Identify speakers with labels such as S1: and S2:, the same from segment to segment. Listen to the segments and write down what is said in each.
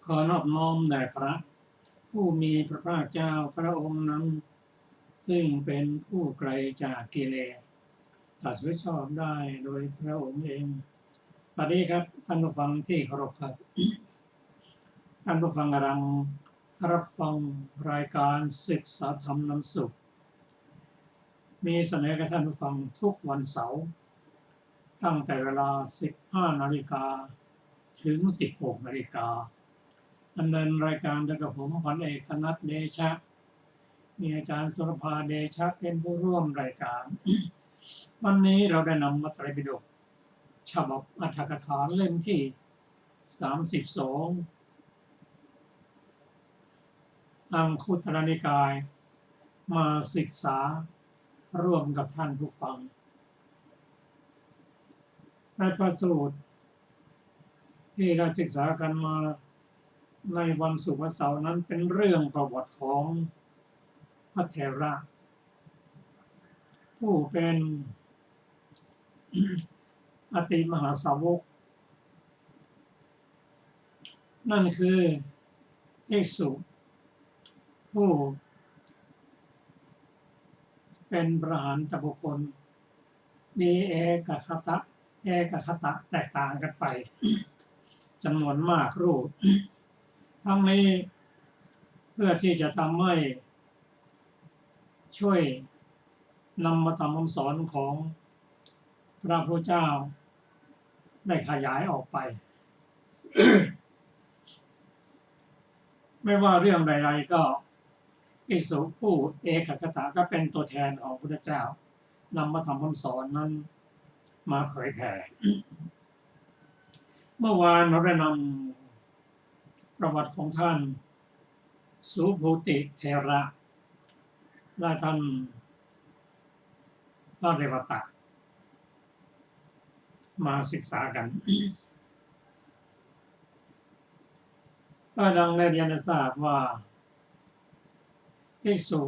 S1: ขอนอบน้อมแด่พระผู้มีพระภาคเจ้าพระองค์นั้นซึ่งเป็นผู้ไกลจากกิเลสตรัสรู้ชอบได้โดยพระองค์เองสวัสดีครับท่านผู้ฟังที่เคารพครับ ท่านผู้ฟังกำลังรับฟังรายการศึกษาธรรมนำสุขมีเสนอกับท่านผู้ฟังทุกวันเสาร์ตั้งแต่เวลา 15 นาฬิกาถึง 16 นาฬิกาดำเนินรายการโดยกับผมพันเอกธนัทเดชะมีอาจารย์สุรภาเดชะเป็นผู้ร่วมรายการ วันนี้เราได้นำมัตไตรปิฎกฉบับอรรถกถาเล่มที่ 32 อังคุตรนิกายมาศึกษาร่วมกับท่านผู้ฟังในพระสูตรที่เราศึกษากันมาในวันศุกร์วันเสาร์นั้นเป็นเรื่องประวัติของพระเถระผู้เป็นอติมหาสาวกนั่นคือภิกษุผู้เป็นพระอรหันตบุคคลมีเอกคตะแตกต่างกันไปจำนวนมากรูปทั้งนี้เพื่อที่จะทำให้ช่วยนำมาทำคำสอนของพระพุทธเจ้าได้ขยายออกไป ไม่ว่าเรื่องใดๆก็ภิกษุผู้เอกคตะก็เป็นตัวแทนของพระพุทธเจ้านำมาทำคำสอนนั้นมาเผยแผ่ ใน เมื่อวานเราได้นำประวัติของท่านสุภูติเถระและท่านพระเรวตะมาศึกษากันก็ดังได้เรียนให้ทราบว่าภิกษุ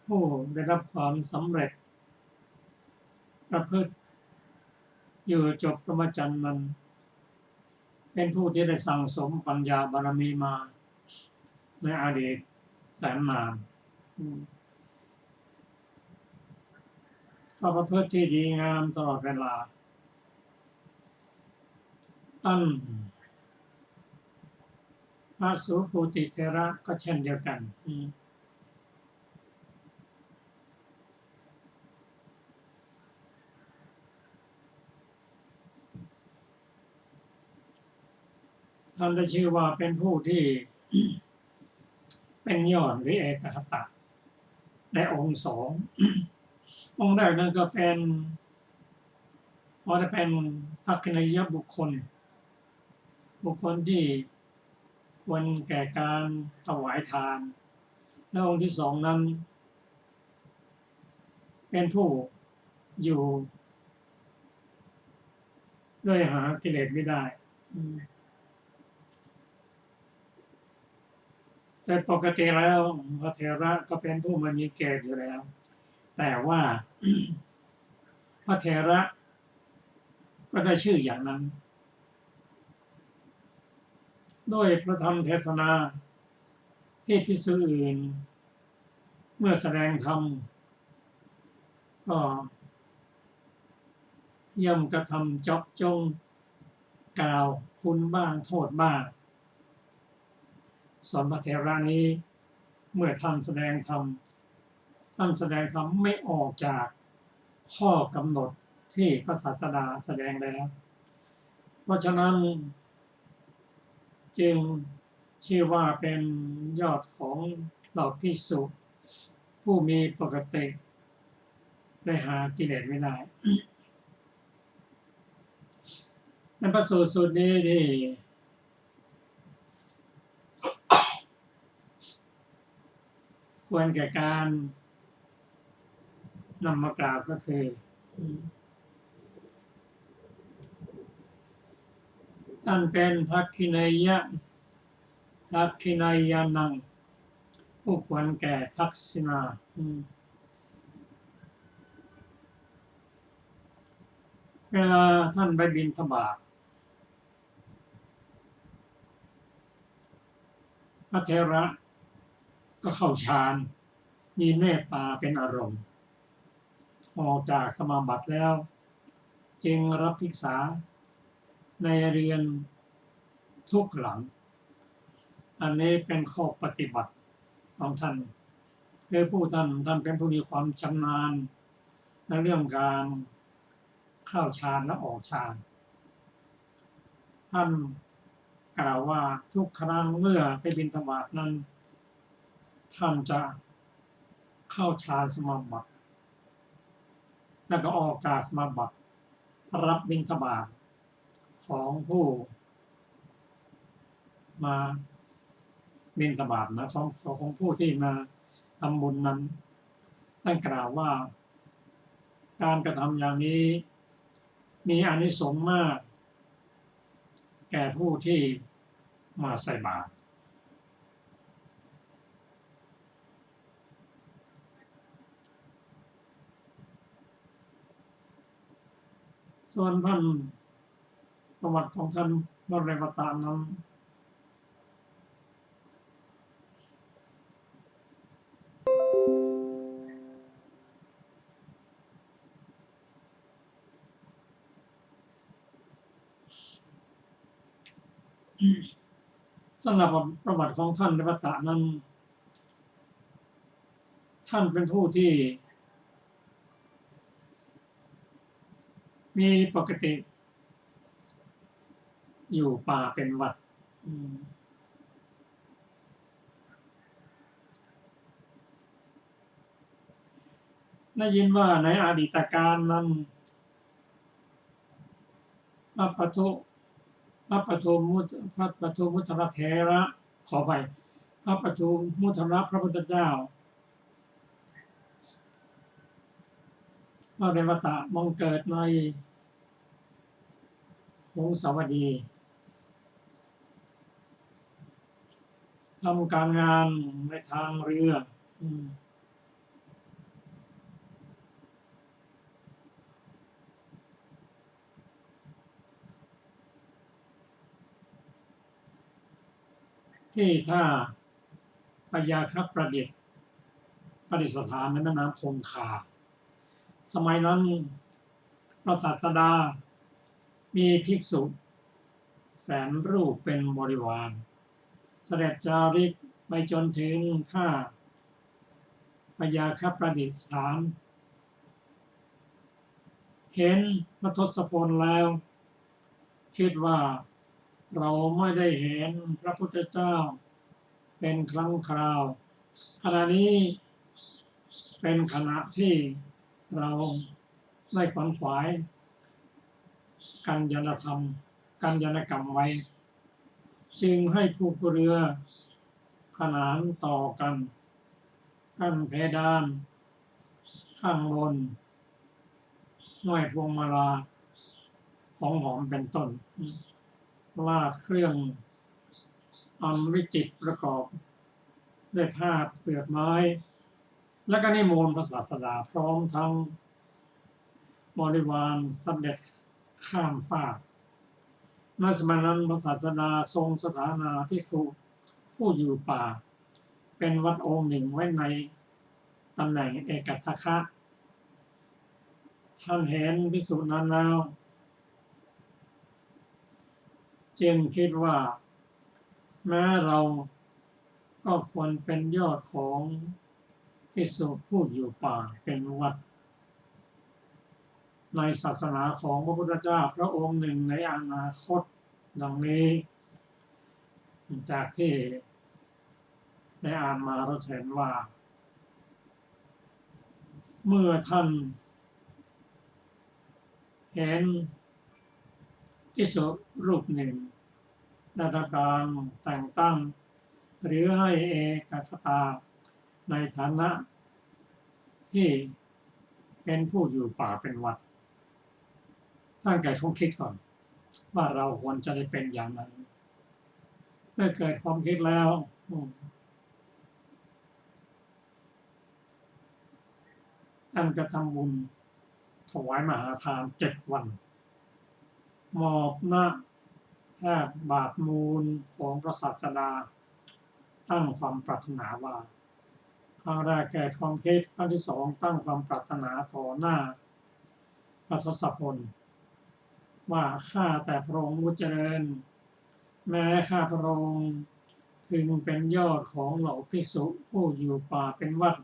S1: ผู้ได้รับความสำเร็จประพฤติอยู่จบพรหมจรรย์นั้นเป็นผู้ที่ได้สั่งสมปัญญาบารมีมาในอดีตแสนนานก็ประพฤติที่ดีงามตลอดเวลาท่านพระสุภูติเถระก็เช่นเดียวกันท่านได้ชื่อว่าเป็นผู้ที่เป็นยอดหรือเอกคตะในองค์สององค์แรกนั้นก็เป็นพอจะเป็นทักษิณยบุคคลที่ควรแก่การถวายทานและองค์ที่สองนั้นเป็นผู้อยู่ด้วยหากิเลสไม่ได้แต่ปกติแล้วพระเถระก็เป็นผู้มันมีเกศอยู่แล้วแต่ว่าพระเถระก็ได้ชื่ออย่างนั้นด้วยพระธรรมเทศนาที่ภิกษุอื่นเมื่อแสดงธรรมก็ย่อมกระทำเจาะจงกล่าวคุณบ้างโทษบ้างส่วนพระเถระนี้เมื่อท่านแสดงธรรมไม่ออกจากข้อกำหนดที่พระศาสดาแสดงแล้วเพราะฉะนั้นจึงชื่อว่าเป็นยอดของเหล่าภิกษุผู้มีปกติได้หากิเลสไม่ได้ในพระสูตรนี้ที่ควรแก่การนำมากล่าวก็คือท่านเป็นทักขินัยนังผู้ควรแก่ทักษิณาเวลาท่านไปบิณฑบาตพระเถระก็เข้าฌานมีเมตตาเป็นอารมณ์ออกจากสมาบัติแล้วจึงรับภิกษาในเรือนทุกหลังอันนี้เป็นข้อปฏิบัติของท่านคือท่านเป็นผู้มีความชำนาญในเรื่องการเข้าฌานและออกฌานท่านกล่าวว่าทุกครั้งเมื่อไปบิณฑบาตนั้นท่านจะเข้าฌานสมาบัติแล้วก็ออกจากสมาบัติรับบิณฑบาตของผู้มาบิณฑบาตนะของผู้ที่มาทำบุญนั้นท่านกล่าวว่าการกระทำอย่างนี้มีอานิสงส์มากแก่ผู้ที่มาใส่บาตรส่วนท่านประวัติของท่านพระเรวตะนั้นสำหรับประวัติของท่านเรวตะนั้นท่านเป็นผู้ที่มีปกติอยู่ป่าเป็นวัดได้ยินว่าในอดีตการนั้น พระปทุพระปทุมุตพระปทุมุตระเถระขอไปพระปทุมุตระพระพุทธเจ้าพระเรวตะบังเกิดในวงศาวดีทำการงานในทางเรือที่ท่าพญาคประดิษฐ์ประดิษฐานในแม่น้ำคงคาสมัยนั้นพระศาสดามีภิกษุแสนรูปเป็นบริวารเสด็จจาริกไปจนถึงท่าพญาคประดิษฐานเห็นพระทศพลแล้วคิดว่าเราไม่ได้เห็นพระพุทธเจ้าเป็นครั้งคราวขณะนี้เป็นขณะที่เราได้ขวนขวายกัญญาณธรรมกัญญาณกรรมไว้จึงให้ผู้เรือขนานต่อกันกั้นเพดานข้างบนห้อยพวงมาลาของหอมเป็นต้นลาดเครื่องอันวิจิตรประกอบด้วยผ้าเปลือกไม้และก็นิมนต์พระศาสดาพร้อมทั้งบริวารเสด็จข้ามฟากในสมัยนั้นพระศาสดาทรงสถานาภิกษุผู้อยู่ป่าเป็นวัดองค์หนึ่งไว้ในตำแหน่งเอกทัคคะท่านเห็นภิกษุนั้นแล้วจึงคิดว่าแม้เราก็ควรเป็นยอดของภิกษุผู้อยู่ป่าเป็นวัดในศาสนาของพระพุทธเจ้าพระองค์หนึ่งในอนาคตดังนี้จากที่ได้อ่านมาเราเห็นว่าเมื่อท่านเห็นภิกษุรูปหนึ่งได้รับการแต่งตั้งหรือให้เอกคตาในฐานะที่เป็นผู้อยู่ป่าเป็นวัดท่านเกิดความคิดก่อนว่าเราควรจะได้เป็นอย่างนั้นเมื่อเกิดความคิดแล้วท่านจะทำบุญถวายมหาทาน7 วันมอบหน้าแทบบาทมูลของพระศาสดาตั้งความปรารถนาว่าครั้งแรกแก่ความคิดครั้งที่สองตั้งความปรารถนาต่อหน้าพระทศพลว่าข้าแต่พระองค์ผู้เจริญแม้ข้าพระองค์พึงเป็นยอดของเหล่าภิกษุผู้อยู่ป่าเป็นวัด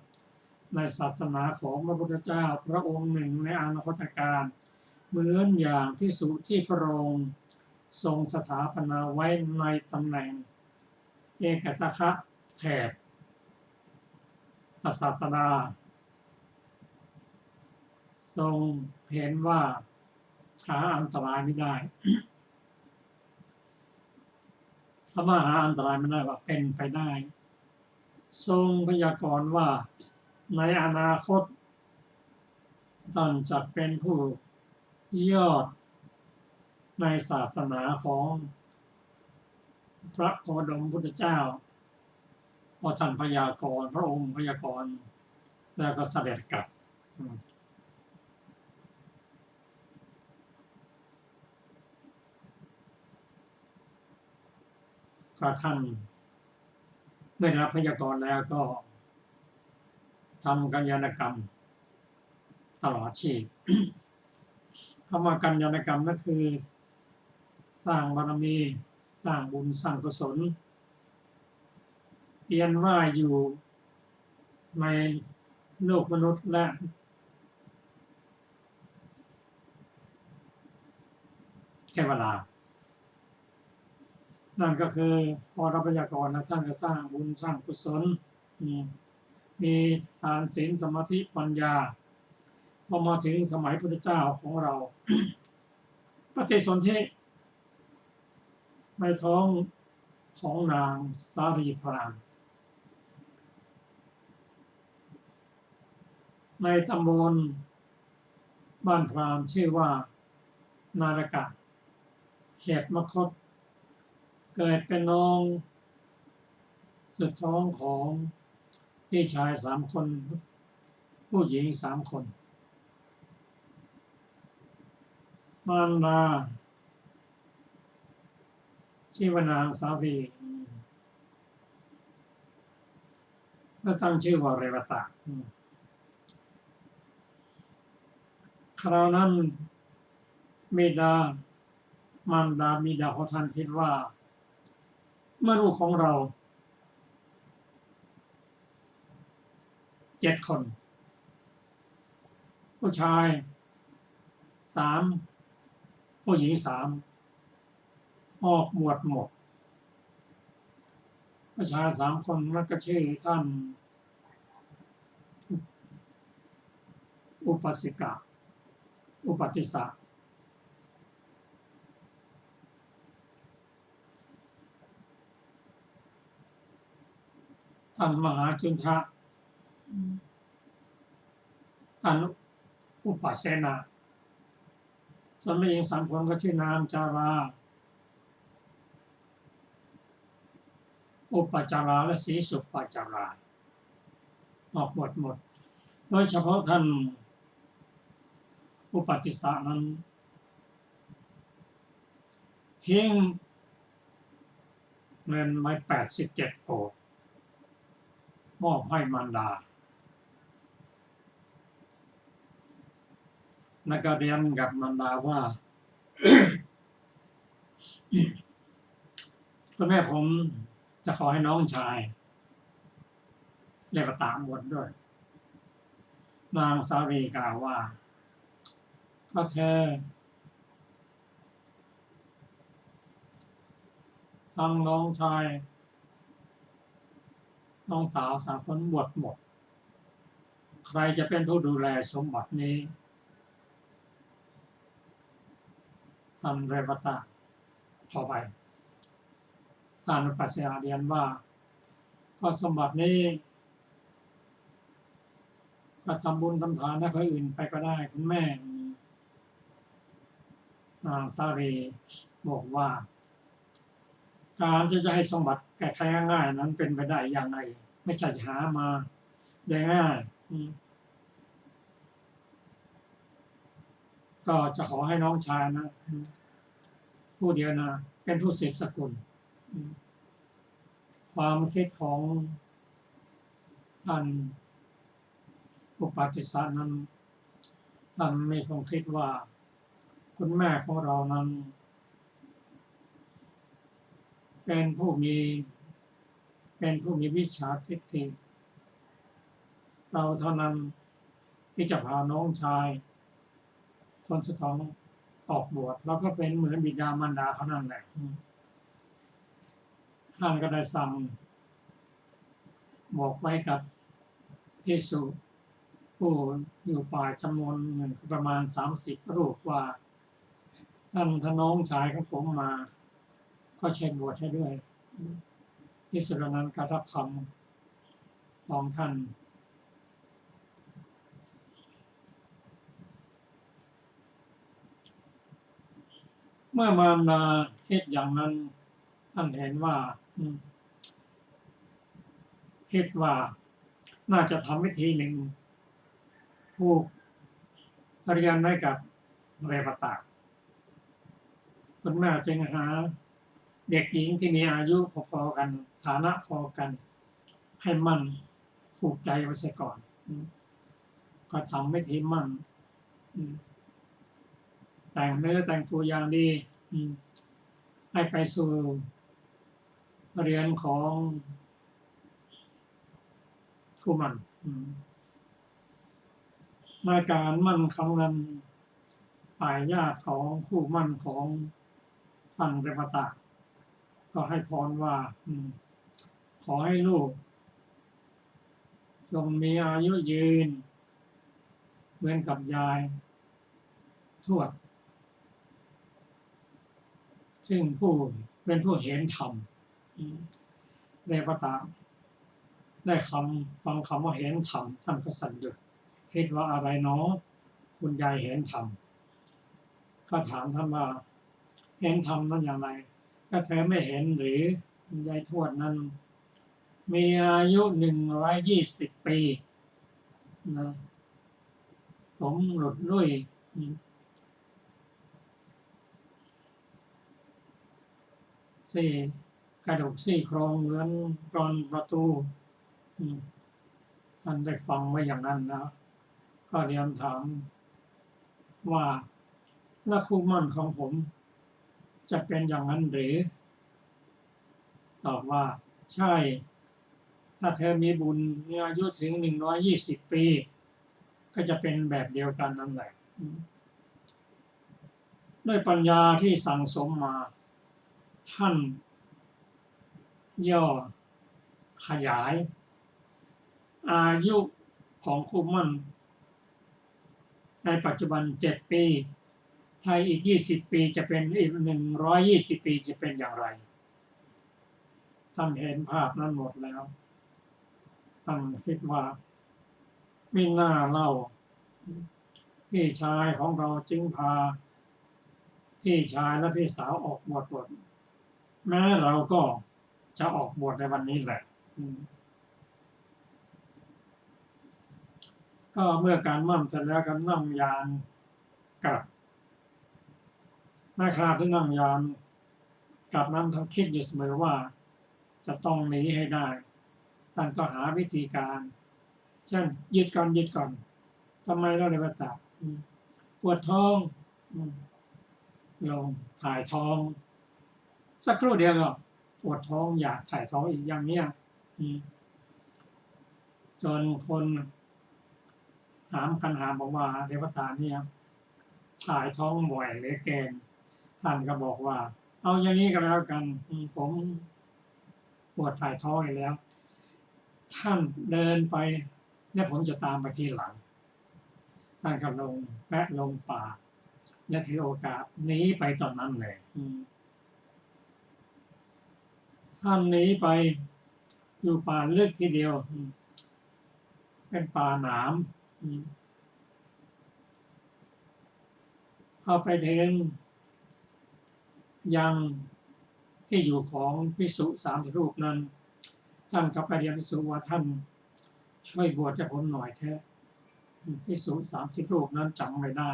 S1: ในศาสนาของพระพุทธเจ้าพระองค์หนึ่งในอนาคตการเหมือนอย่างภิกษุที่พระองค์ทรงสถาปนาไว้ในตำแหน่งเอกทัคคะแถบศาสดาทรงเห็นว่าหาอันตรายไม่ได้ถ้าหาอันตรายไม่ได้ว่าเป็นไปได้ทรงพยากรณ์ว่าในอนาคตท่านจะเป็นผู้ยอดในศาสนาของพระโคดมพุทธเจ้าพอท่านพยากรณ์พระองค์พยากรณ์แล้วก็เสด็จกลับก็ท่านเมื่อรับพยากรณ์แล้วก็ทำกัญญาณกรรมตลอดชีพคำว่ากัญญาณกรรมนั่นคือสร้างบารมีสร้างบุญสร้างกุศลเพียรว่าอยู่ในโลกมนุษย์และเทวดานั่นก็คือพอรับพยากรณ์แล้วท่านก็สร้างบุญสร้างกุศลมีทานศีลสมาธิปัญญาพอมาถึงสมัยพุทธเจ้าของเรา ปฏิสนธิในท้องของนางสารีพรามในตำบลบ้านพรามชื่อว่านารกะเขตมคธเกิดเป็นน้องสุดท้องของพี่ชาย3 คนผู้หญิง3 คนมารดาชื่อว่านางสาวีและตั้งชื่อว่าเรวตะคราวนั้นมารดาของท่านคิดว่าเมื่อลูกของเรา7 คนผู้ชาย3ผู้หญิง3ออกบวชหมดผู้ชาย3 คนนั่นก็ชื่อท่านอุปสิกะอุปติสสะท่านมหาจุนทะท่านอุปเสนาส่วนแม่หญิง3 คนก็ชื่อนางจาราอุปจาราและศรีสุปจาราออกหมดโดยเฉพาะท่านอุปติสสะนั้นทิ้งเงินไว้87 โกฏมอบให้มารดาและก็เรียนกับมารดาว่า คุณแม่ผมจะขอให้น้องชายเรวตะบวชด้วยนางสาวีกล่าวว่าก็เธอทั้งน้องชายน้องสาว3 คนบวชหมดใครจะเป็นผู้ดูแลสมบัตินี้ท่านเรวตะขอไปท่านอุปเสนาเรียนว่าก็สมบัตินี้ก็ทำบุญทำทานให้คนอื่นไปก็ได้คุณแม่นางสารีบอกว่าการที่จะให้สมบัติแก่ใครง่ายๆนั้นเป็นไปได้อย่างไรไม่ใช่หามาได้ง่ายก็จะขอให้น้องชายนะผู้เดียวนะเป็นผู้สืบสกุลความคิดของท่านอุปติสสะนั้นท่านมีความคิดว่าคุณแม่ของเรานั้นเป็นผู้มีวิชชาทิฏฐิเราเท่านั้นที่จะพาน้องชายคนสุดท้องออกบวชแล้วก็เป็นเหมือนบิดามารดาเขานั่นแหละท่านก็ได้สั่งบอกไว้กับภิกษุผู้อยู่ป่าจำนวนหนึ่งประมาณ30 รูปว่าท่านน้องชายของผมมาก็เชิญบวชให้ด้วยภิกษุเหล่านั้นก็รับคำของท่านเมื่อมารดาคิดอย่างนั้นท่านเห็นว่าคิดว่าน่าจะทำวิธีหนึ่งผูกเรียนไว้กับเรวตะคุณแม่จึงหาเด็กหญิงที่มีอายุพอๆกันฐานะพอกันให้มั่นผูกใจไว้เสียก่อนก็ทำวิธีมั่นแต่งเนื้อแต่งตัวอย่างดีให้ไปสู่เรียนของคู่มั่นในการมั่นครั้งนั้นฝ่ายญาติของคู่มั่นของท่านเรวตะก็ให้พรว่าขอให้ลูกจงมีอายุยืนเหมือนกับยายทวด ซึ่งผู้เป็นผู้เห็นธรรมได้ประตามได้ฟังคำว่าเห็นธรรมท่านก็สั่นหยุดคิดว่าอะไรเนาะคุณยายเห็นธรรมก็ถามท่านว่าเห็นธรรมนั้นอย่างไรก็เธอไม่เห็นหรือยายทวดนั้นมีอายุ120 ปีนะผมหลุดลุ่ยสี่กระดูกซี่โครงเหมือนกรอนประตูท่านได้ฟังไว้อย่างนั้นนะก็เรียนถามว่าแล้วคู่หมั่นของผมจะเป็นอย่างนั้นหรือตอบว่าใช่ถ้าเธอมีบุญมีอายุถึง120 ปีก็จะเป็นแบบเดียวกันนั่นแหละด้วยปัญญาที่สั่งสมมาท่านย่อขยายอายุของคู่หมั่นในปัจจุบัน7 ปีไทยอีก20 ปีจะเป็นอีก120 ปีจะเป็นอย่างไรท่านเห็นภาพนั้นหมดแล้วท่านคิดว่าไม่น่าเล่าพี่ชายของเราจึงพาพี่ชายและพี่สาวออกบวชแม้เราก็จะออกบวชในวันนี้แหละก็เมื่อการมั่นเสร็จแล้วก็นั่งยานกลับในขณะที่นั่งยานกลับนั้นท่านคิดอยู่เสมอว่าจะต้องหนีให้ได้ท่านก็หาวิธีการเช่นยึดก่อนทำไมเราเลยว่าตัดปวดท้องลงถ่ายท้องสักครู่เดียวก็ปวดท้องอยากถ่ายท้องอีกอย่างเนี้ยจนคนถามปัญหาบอกว่าเดวตาเนี่ยถ่ายท้องบ่อยเหลือเกินท่านก็บอกว่าเอาอย่างนี้ก็แล้วกันผมปวดถ่ายท้องอีกแล้วท่านเดินไปและผมจะตามไปทีหลังท่านก็แวะลงป่าและถือโอกาสหนีไปตอนนั้นเลยท่านหนีไปอยู่ป่าลึกทีเดียวเป็นป่าหนามเข้าไปถึงยังที่อยู่ของภิกษุ30 รูปนั้นท่านก็ไปเรียนภิกษุว่าท่านช่วยบวชให้ผมหน่อยเถอะภิกษุ30 รูปนั้นจำไม่ได้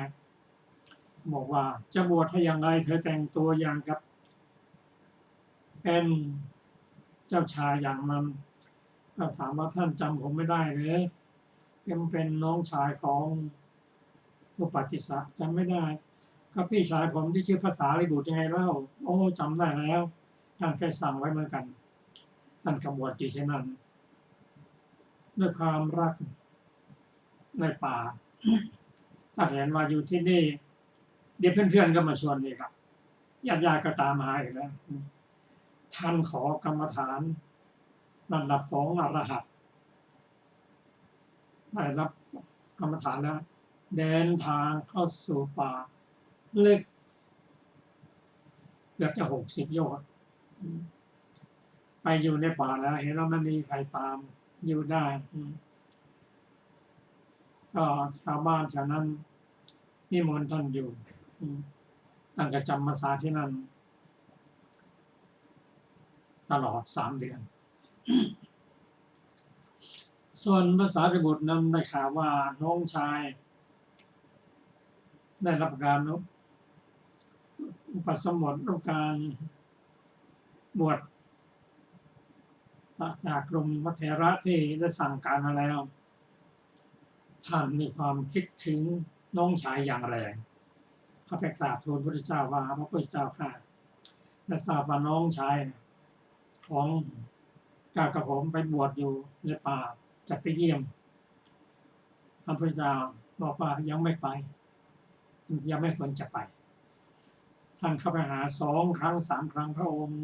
S1: บอกว่าจะบวชให้อย่างไรเธอแต่งตัวอย่างกับเป็นเจ้าชายอย่างนั้นก็ถามว่าท่านจำผมไม่ได้หรือเป็นน้องชายของอุปติสสะจำไม่ได้ก็พี่ชายผมที่ชื่อภาษาลิบุตรยังไงเล่าโอ้จำได้แล้วท่านเคยสั่งไว้เหมือนกันท่านกบวชอยู่ที่นั่นด้วยความรักในป่าถ้าเห็นว่าอยู่ที่นี่เดี๋ยวเพื่อนๆก็มาชวนอีกครับญาติๆก็ตามมาอีกแล้วท่านขอกรรมฐานระดับของอรหัตได้รับกรรมฐานแล้วเดินทางเข้าสู่ป่าลึกเกือบจะ60 โยชน์ไปอยู่ในป่าแล้วเห็นว่ามันมีใครตามอยู่ได้ก็ชาวบ้านแถวนั้นนิมนต์ท่านอยู่ท่านก็จำพรรษาที่นั่นตลอด3 เดือนส่วนภาษาริบุตรนั้นได้ข่าวว่าน้องชายได้รับการอุปสมบทรับการบวชจากกรมพระเถระที่ได้สั่งการมาแล้วท่านมีความคิดถึงน้องชายอย่างแรงเขาไปกราบทูลพระพุทธเจ้าว่าพระพุทธเจ้าข้าได้ทราบว่าน้องชายของกากระผมไปบวชอยู่ในป่าจะไปเยี่ยมพระพุทธเจ้าบอกว่ายังไม่ไปยังไม่ควรจะไปท่านเข้าไปหา2 ครั้ง 3 ครั้งพระองค์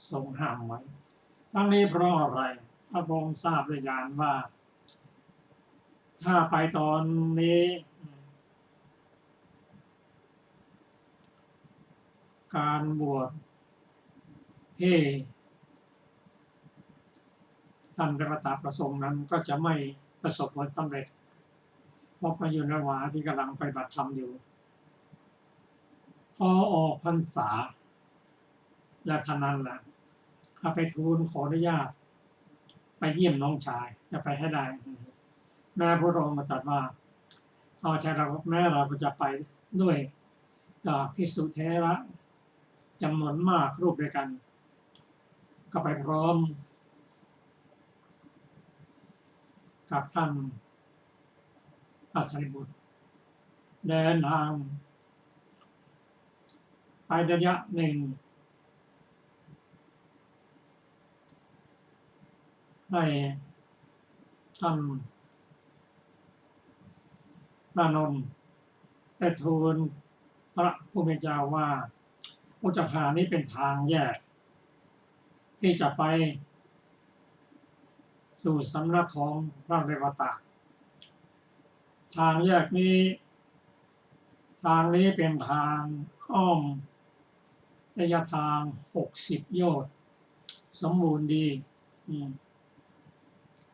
S1: ทรงห้ามไว้ทั้งนี้เพราะอะไรพระองค์ทราบด้วยญาณว่าถ้าไปตอนนี้ การบวชที่ท่านเรวตะประสงค์นั้นก็จะไม่ประสบผลสำเร็จเพราะมาอยู่ในระหว่างที่กำลังปฏิบัติธรรมอยู่พอออกพรรษาและท่านนั้นแหละข้าไปทูลขออนุญาตไปเยี่ยมน้องชายจะไปให้ได้แม่พระองค์มาตรัสว่าเอาใช่เราแม่เราก็จะไปด้วยกับภิกษุเถระจำนวนมากรูปด้วยกันก็ไปพร้อมกับท่านอัศริบุตรเดินทางไประยะหนึ่งได้ท่านพระนนท์ได้ทูลพระผู้เป็นเจ้าว่าอุจจาระนี้เป็นทางแยกที่จะไปสู่สำนักของพระเรวตะทางแยกนี้เป็นทางอ้อมระยะทาง60 โยชน์สมบูรณ์ดี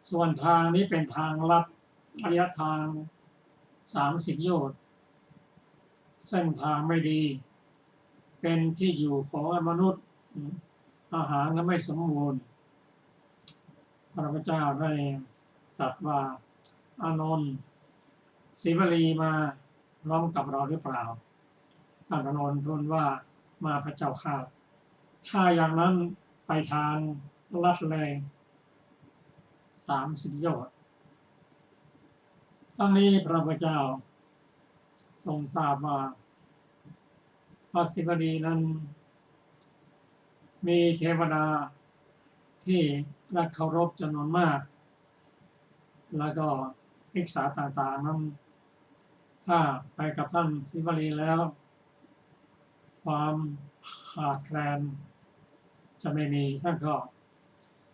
S1: ส่วนทางนี้เป็นทางลัดระยะทาง30 โยชน์เส้นทางไม่ดีเป็นที่อยู่ของมนุษย์อาหารก็ไม่สมบูรณ์พระพุทธเจ้าได้ตรัสว่าอานนท์ศิวลีมาร้องกับเราหรือเปล่าอานนท์ทูลว่ามาพระเจ้าข้าถ้าอย่างนั้นไปทางลัดเลย30 โยชน์ตั้งนี้พระพุทธเจ้าทรงทราบว่าพระศิวลีนั้นมีเทวดาที่รักเคารพจำนวนมากแล้วก็ภิกษาต่างๆนั้นถ้าไปกับท่านศิวลีแล้วความขาดแคลนจะไม่มีท่านก็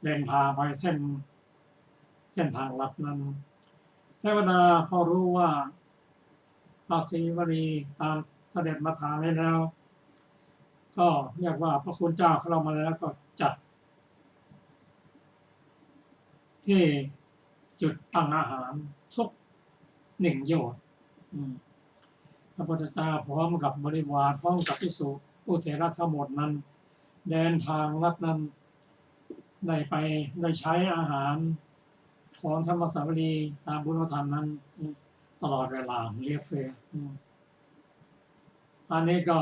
S1: เดินทางไปเส้นทางลัดนั้นเทวดาพอรู้ว่าพระศิวลีตามเสด็จมาทางนี้แล้วก็เรียกว่าพระคุณเจ้าเข้ามาแล้วก็จัดที่จุดตั้งอาหารทุก1 โยชน์พระพุทธเจ้าพร้อมกับบริวารพร้อมกับภิกษุผู้เถระทั้งหมดนั้นเดินทางลัดนั้นได้ใช้อาหารของธรรมสาวลีตามบุญธรรมนั้นตลอดเวลาเรียกเฟืออันนี้ก็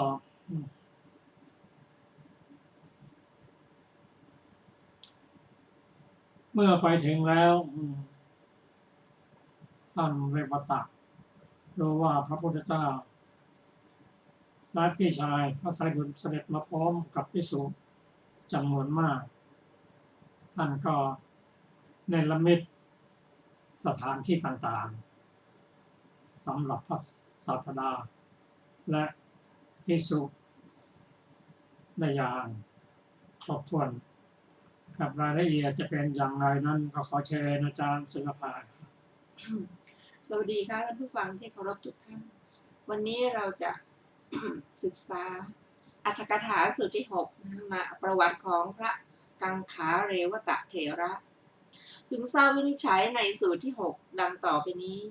S1: เมื่อไปถึงแล้วท่านเรวตะรู้ว่าพระพุทธเจ้าและพี่ชายพระสารีบุตรเสด็จมาพร้อมกับภิกษุจำนวนมากท่านก็เนรมิตสถานที่ต่างๆสำหรับพระศาสดาและภิกษุได้อย่างครบถ้วนกับรายละเอียดจะเป็นอย่างไรนั้นก็ขอเชิญอาจารย์ศิลปา
S2: สวัสดีค่ะท่านผู้ฟังที่เคารพทุกท่านวันนี้เราจะ ศึกษาอรรถกถาสูตรที่6นะประวัติของพระกังขาเรวตะเถระพึงทราบวินิจฉัยในสูตรที่6ดังต่อไปนี้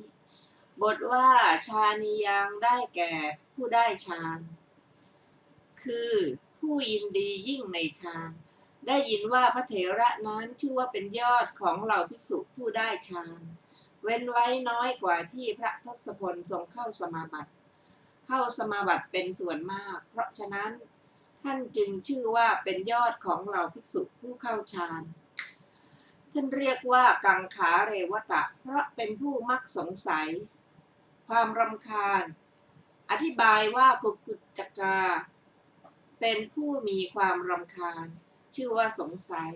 S2: บทว่าฌานียังได้แก่ผู้ได้ฌานคือผู้ยินดียิ่งในฌานได้ยินว่าพระเถระนั้นชื่อว่าเป็นยอดของเหล่าภิกษุผู้ได้ฌานเว้นไว้น้อยกว่าที่พระทศพลทรงเข้าสมาบัติเป็นส่วนมากเพราะฉะนั้นท่านจึงชื่อว่าเป็นยอดของเหล่าภิกษุผู้เข้าฌานท่านเรียกว่ากังขาเรวตะเพราะเป็นผู้มักสงสัยความรำคาญอธิบายว่ากุกุจจกาเป็นผู้มีความรำคาญชื่อว่าสงสัย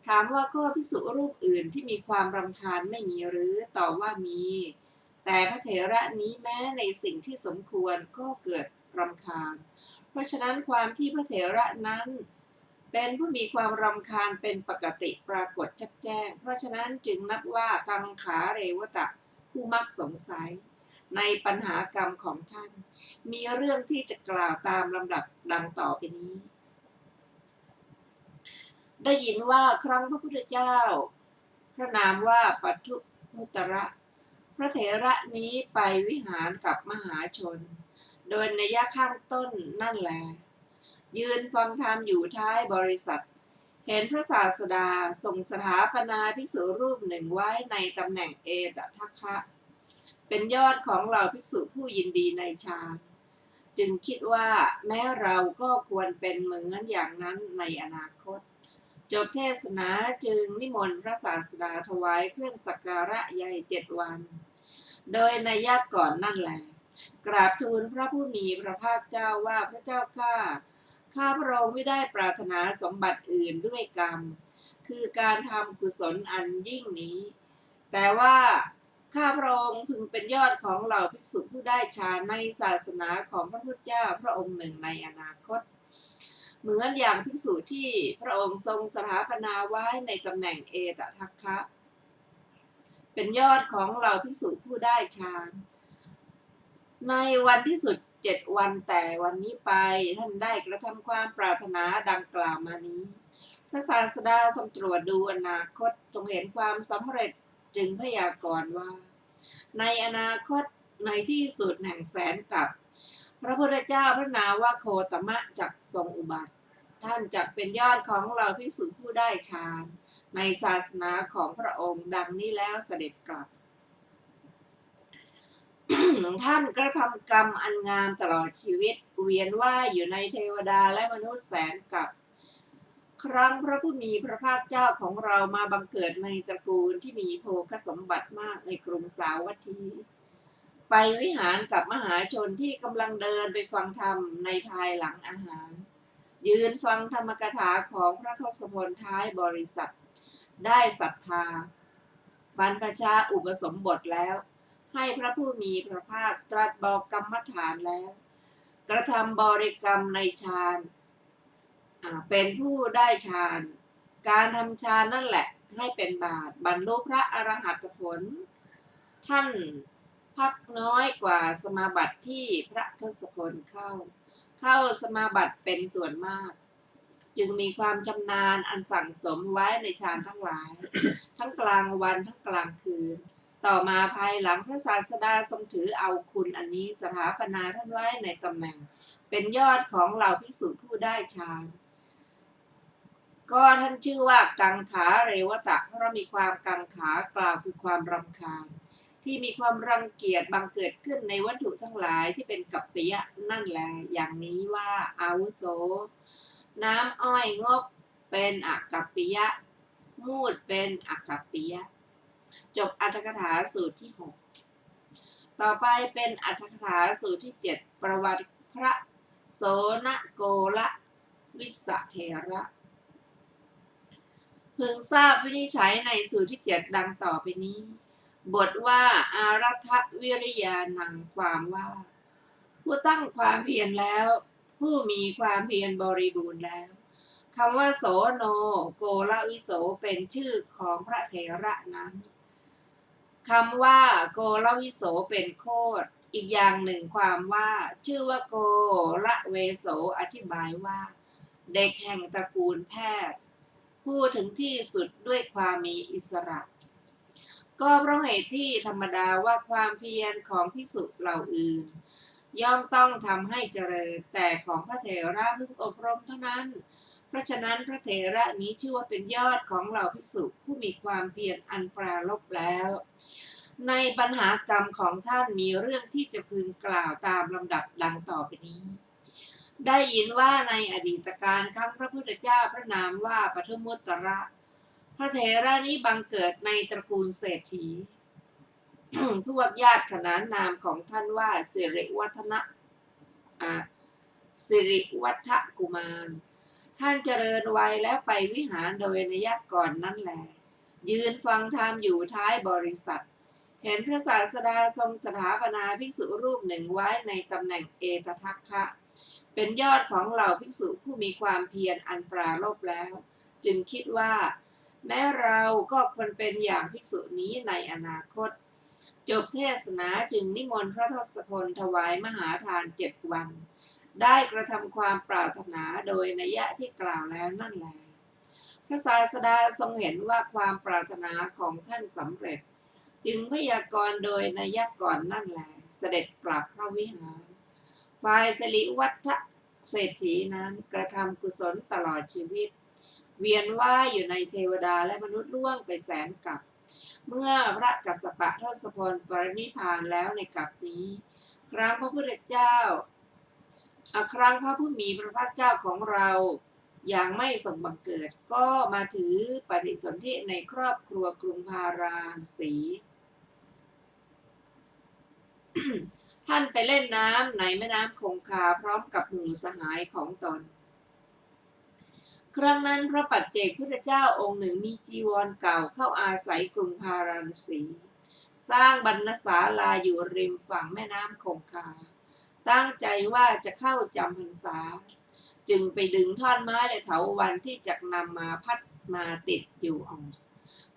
S2: ถามว่าก็ภิกษุรูปอื่นที่มีความรำคาญไม่มีหรือตอบว่ามีแต่พระเถระนี้แม้ในสิ่งที่สมควรก็เกิดรำคาญเพราะฉะนั้นความที่พระเถระนั้นเป็นผู้มีความรำคาญเป็นปกติปรากฏชัดแจ้งเพราะฉะนั้นจึงนับว่ากังขาเรวตะผู้มักสงสัยในปัญหากรรมของท่าน มีเรื่องที่จะกล่าวตามลำดับดังต่อไปนี้ ได้ยินว่าครั้งพระพุทธเจ้าพระนามว่าปัทุมุตระพระเถระนี้ไปวิหารกับมหาชน โดยนัยข้างต้นนั่นแล ยืนฟังธรรมอยู่ท้ายบริษัท เห็นพระศาสดาทรงสถาปนาภิกษุรูปหนึ่งไว้ในตำแหน่งเอตทัคคะ เป็นยอดของเหล่าภิกษุผู้ยินดีในฌานจึงคิดว่าแม้เราก็ควรเป็นเหมือนอย่างนั้นในอนาคต จบเทศนาจึงนิมนต์พระศาสดาถวายเครื่องสักการะใหญ่7 วัน โดยนัยก่อนนั่นแหละกราบทูลพระผู้มีพระภาคเจ้าว่าพระเจ้าข้าพระองค์ไม่ได้ปรารถนาสมบัติอื่นด้วยกรรม คือการทำกุศลอันยิ่งนี้ แต่ว่าข้าพระองค์พึงเป็นยอดของเหล่าภิกษุผู้ได้ฌานในศาสนาของพระพุทธเจ้าพระองค์หนึ่งในอนาคต เหมือนอย่างภิกษุที่พระองค์ทรงสถาปนาไว้ในตำแหน่งเอตทัคคะ เป็นยอดของเหล่าภิกษุผู้ได้ฌานในวันที่สุด7 วันแต่วันนี้ไปท่านได้กระทำความปรารถนาดังกล่าวมานี้ พระศาสดาทรงตรวจดูอนาคตทรงเห็นความสำเร็จจึงพยากรณ์ว่า ในอนาคตในที่สุดแห่งแสนกับพระพุทธเจ้าพระนามว่าโคตมะจักทรงอุบัติ ท่านจักเป็นยอดของเราภิกษุผู้ได้ฌานในศาสนาของพระองค์ดังนี้แล้วเสด็จกลับ ท่านกระทำกรรมอันงามตลอดชีวิตเวียนว่ายอยู่ในเทวดาและมนุษย์แสนกับครั้งพระผู้มีพระภาคเจ้าของเรามาบังเกิดในตระกูลที่มีโภคสมบัติมากในกรุงสาวัตถีไปวิหารกับมหาชนที่กำลังเดินไปฟังธรรมในภายหลังอาหารยืนฟังธรรมกถาของพระทศพลท้ายบริษัทได้ศรัทธาบรรพชาอุปสมบทแล้วให้พระผู้มีพระภาคตรัสบอกกรรมฐานแล้วกระทำบริกรรมในฌานเป็นผู้ได้ฌานการทำฌานนั่นแหละให้เป็นบาตรบรรลุพระอรหัตผลท่านพักน้อยกว่าสมาบัติที่พระทศพลเข้าสมาบัติเป็นส่วนมากจึงมีความชำนาญอันสั่งสมไว้ในฌานทั้งหลาย ทั้งกลางวันทั้งกลางคืนต่อมาภายหลังพระศาสดาทรงถือเอาคุณอันนี้สถาปนาท่านไว้ในตำแหน่งเป็นยอดของเหล่าภิกษุผู้ได้ฌานก็ท่านชื่อว่ากังขาเรวตะเพราะมีความกังขากล่าวคือความรำคาญที่มีความรังเกียจบังเกิดขึ้นในวัตถุทั้งหลายที่เป็นกัปปิยะนั่นแหละอย่างนี้ว่าอาวุโสน้ำอ้อยงบเป็นอกัปปิยะมูดเป็นอกัปปิยะจบอรรถกถาสูตรที่6ต่อไปเป็นอรรถกถาสูตรที่7ประวัติพระโสนโกลวิสเถระพึงทราบวินิจฉัยในสูตรที่7ดังต่อไปนี้บทว่าอารัฐวิริยานังความว่าผู้ตั้งความเพียรแล้วผู้มีความเพียรบริบูรณ์แล้วคำว่าโสโนโกลวิโสเป็นชื่อของพระเถระนั้นคำว่าโกลวิโสเป็นโคดอีกอย่างหนึ่งความว่าชื่อว่าโกลเวโสอธิบายว่าเด็กแห่งตระกูลแพทย์พูดถึงที่สุดด้วยความมีอิสระก็เพราะเหตุที่ธรรมดาว่าความเพียรของภิกษุเหล่าอื่นย่อมต้องทำให้เจริญแต่ของพระเถระเพิ่งอบรมเท่านั้นเพราะฉะนั้นพระเถระนี้ชื่อว่าเป็นยอดของเหล่าภิกษุผู้มีความเพียรอันปราลบแล้วในปัญหากรรมของท่านมีเรื่องที่จะพึงกล่าวตามลำดับดังต่อไปนี้ได้ยินว่าในอดีตการครั้งพระพุทธเจ้าพระนามว่าปทุมุตตระพระเถระนี้บังเกิดในตระกูลเศรษฐี พวกญาติขนานนามของท่านว่าสิริวัฒกุมารท่านเจริญวัยแล้วไปวิหารโดยนัยก่อนนั่นแหละยืนฟังธรรมอยู่ท้ายบริษัทเห็นพระศาสดาทรงสถาปนาภิกษุรูปหนึ่งไว้ในตำแหน่งเอตทัคคะเป็นยอดของเหล่าภิกษุผู้มีความเพียรอันปราลบแล้วจึงคิดว่าแม้เราก็ควรเป็นอย่างภิกษุนี้ในอนาคต จบเทศนาจึงนิมนต์พระทศพลถวายมหาทาน7 วัน ได้กระทำความปรารถนาโดยนัยยะที่กล่าวแล้วนั่นแลพระศาสดาทรงเห็นว่าความปรารถนาของท่านสำเร็จจึงพยากรณ์โดยนัยยะก่อนนั่นแลเสด็จกลับพระวิหารฝ่ายสิริวัฒเศรษฐีนั้นกระทำกุศลตลอดชีวิตเวียนว่ายอยู่ในเทวดาและมนุษย์ล่วงไปแสนกับเมื่อพระกัสสปะทศพลปรินิพพานแล้วในกับนี้ครั้งพระพุทธเจ้าครั้งพระผู้มีพระภาคเจ้าของเราอย่างไม่สมบังเกิดก็มาถือปฏิสนธิในครอบครัวกรุงพาราณสี ท่านไปเล่นน้ำในแม่น้ำคงคาพร้อมกับหมู่สหายของตนครั้งนั้นพระปัจเจกพุทธเจ้าองค์หนึ่งมีจีวรเก่าเข้าอาศัยกรุงพาราณสีสร้างบรรณศาลาอยู่ริมฝั่งแม่น้ำคงคาตั้งใจว่าจะเข้าจำพรรษาจึงไปดึงท่อนไม้และเถาวัลย์ที่จะนำมาพัดมาติดอยู่ออก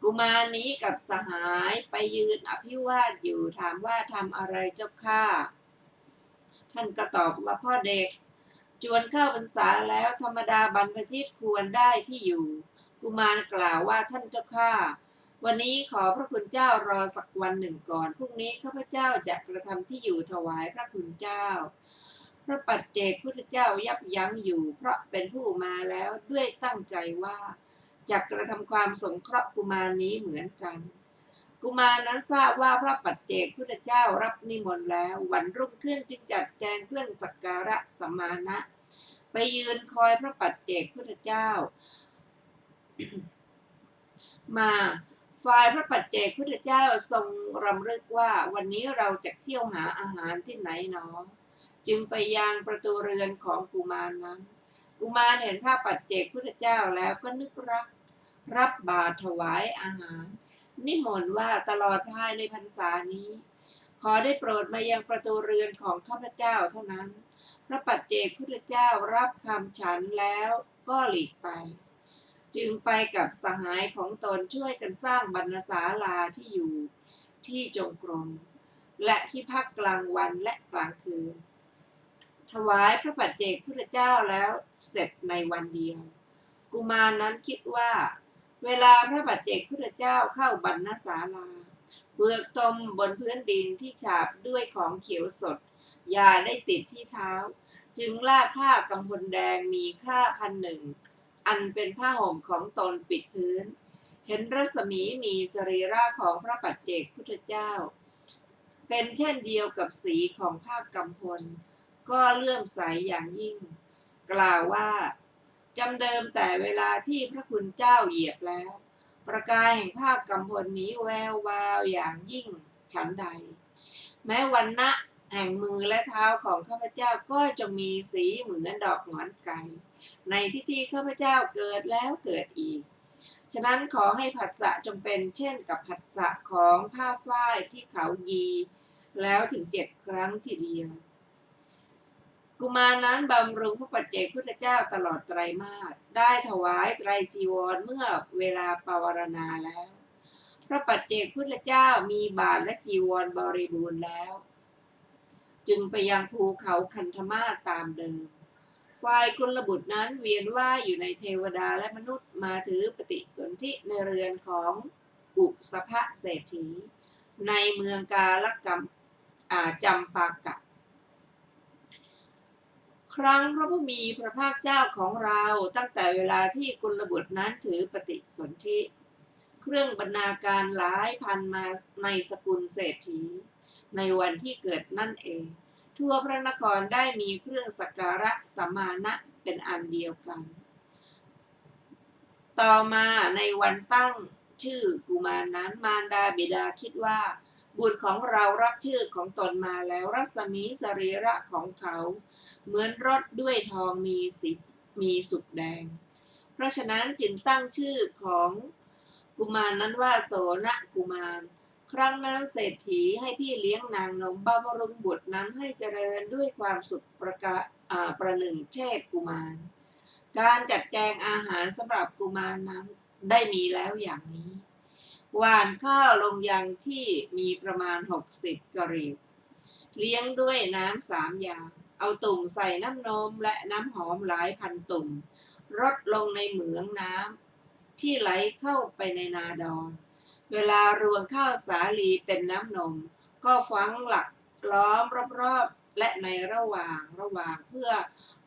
S2: กุมารนี้กับสหายไปยืนอภิวาทอยู่ถามว่าทำอะไรเจ้าข้าท่านก็ตอบว่าพ่อเด็กจวนเข้าพรรษาแล้วธรรมดาบรรพชิตควรได้ที่อยู่กุมารกล่าวว่าท่านเจ้าข้าวันนี้ขอพระคุณเจ้ารอสักวันหนึ่งก่อนพรุ่งนี้ข้าพเจ้าจะกระทำที่อยู่ถวายพระคุณเจ้าพระปัจเจกพุทธเจ้ายับยั้งอยู่เพราะเป็นผู้มาแล้วด้วยตั้งใจว่าจะกระทำความสงเคราะห์กุมารนี้เหมือนกันกุมารนั้นทราบว่าพระปัจเจกพุทธเจ้ารับนิมนต์แล้ววันรุ่งขึ้นจึงจัดแจงเครื่องสักการะสมานะไปยืนคอยพระปัจเจกพุทธเจ้า มาฝ่ายพระปัจเจกพุทธเจ้าทรงรำลึกว่าวันนี้เราจะเที่ยวหาอาหารที่ไหนหนอจึงไปยังประตูเรือนของกุมารนั้นกุมารเห็นพระปัจเจกพุทธเจ้าแล้วก็นึกรักรับบาตรถวายอาหารนิมนต์ว่าตลอดภายในพรรษานี้ขอได้โปรดมายังประตูเรือนของข้าพเจ้าเท่านั้นพระปัจเจกพุทธเจ้ารับคำฉันแล้วก็หลีกไปจึงไปกับสหายของตนช่วยกันสร้างบรรณศาลาที่อยู่ที่จงกรมและที่พักกลางวันและกลางคืนถวายพระปัจเจกพุทธเจ้าแล้วเสร็จในวันเดียวกุมารนั้นคิดว่าเวลาพระปัจเจกพุทธเจ้าเข้าบรรณศาลาเปลือกตมบนพื้นดินที่ฉาบด้วยของเขียวสดอย่าได้ติดที่เท้าจึงลาดผ้ากำพลแดงมีค่า1,000อันเป็นผ้าห่มของตนปิดพื้นเห็นรัศมีมีสรีระของพระปัจเจกพุทธเจ้าเป็นเช่นเดียวกับสีของผ้ากำพลก็เลื่อมใสอย่างยิ่งกล่าวว่าจำเดิมแต่เวลาที่พระคุณเจ้าเหยียบแล้วประกายแห่งภาพกำพลนี้แวววาวอย่างยิ่งฉันใดแม้วันณะแห่งมือและเท้าของข้าพเจ้าก็จะมีสีเหมือนดอกหงอนไก่ในที่ข้าพเจ้าเกิดแล้วเกิดอีกฉะนั้นขอให้ผัสสะจงเป็นเช่นกับผัสสะของผ้าฝ้ายที่เขายีแล้วถึง7 ครั้งทีเดียวกุมารนั้นบำรุงพระปัจเจกพุทธเจ้าตลอดไตรมาสได้ถวายไตรจีวรเมื่อเวลาปวารณาแล้วพระปัจเจกพุทธเจ้ามีบาตรและจีวรบริบูรณ์แล้วจึงไปยังภูเขาคันธมาศตามเดิมฝ่ายกุลบุตรนั้นเวียนว่ายอยู่ในเทวดาและมนุษย์มาถือปฏิสนธิในเรือนของอุสภเศรษฐีในเมืองกาลกัมจำปากะครั้งพระผู้มีพระภาคเจ้าของเราตั้งแต่เวลาที่กุลบุตรนั้นถือปฏิสนธิเครื่องบรรณาการหลายพันมาในสกุลเศรษฐีในวันที่เกิดนั่นเองทั่วพระนครได้มีเครื่องสักการะสมานะเป็นอันเดียวกันต่อมาในวันตั้งชื่อกุมารนั้นมารดาบิดาคิดว่าบุตรของเรารับชื่อของตนมาแล้วรัศมีสรีระของเขาเหมือนรถด้วยทองมีสุกแดงเพราะฉะนั้นจึงตั้งชื่อของกุมารนั้นว่าโสนกุมารครั้งนั้นเศรษฐีให้พี่เลี้ยงนางนมบำรุงบุตรนั้นให้เจริญด้วยความสุขประหนึ่งเทพกุมารการจัดแจงอาหารสำหรับกุมารนั้นได้มีแล้วอย่างนี้ หว่านข้าวลงยังที่มีประมาณ60กะหรี่เลี้ยงด้วยน้ำ3 อย่างเอาตุ่มใส่น้ำนมและน้ำหอมหลายพันตุ่มรดลงในเหมืองน้ำที่ไหลเข้าไปในนาดอนเวลารวงข้าวสาลีเป็นน้ำนมก็ฝังหลักล้อมรอบๆและในระหว่างเพื่อ